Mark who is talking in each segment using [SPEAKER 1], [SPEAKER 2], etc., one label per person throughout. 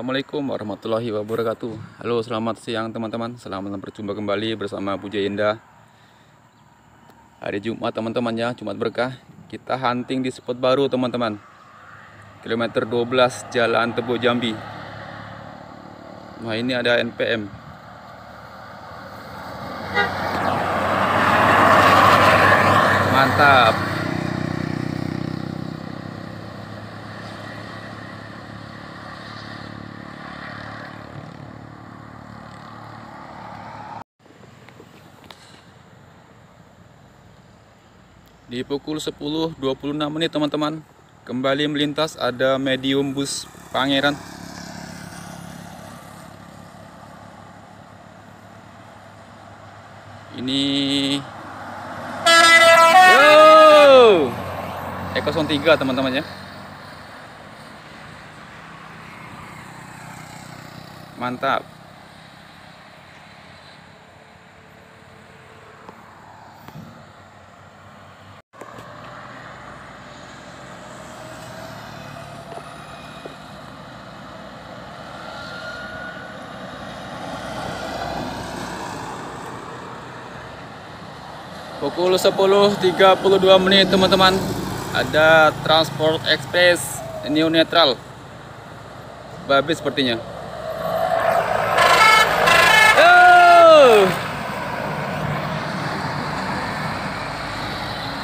[SPEAKER 1] Assalamualaikum warahmatullahi wabarakatuh. Halo, selamat siang teman-teman. Selamat berjumpa kembali bersama Puja Indah. Hari Jumat teman-teman ya, Jumat berkah. Kita hunting di spot baru teman-teman. Kilometer 12 Jalan Tebo Jambi. Nah, ini ada NPM. Mantap. Di pukul 10.26 teman-teman, kembali melintas ada medium bus Pangeran. Ini E03 teman-teman ya. Mantap. Pukul 10.32 teman-teman, ada Transport Express Neo Netral babi sepertinya.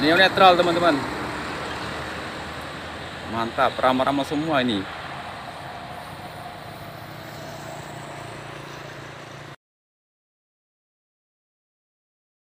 [SPEAKER 1] Neo Netral teman-teman, mantap, ramah-ramah semua ini.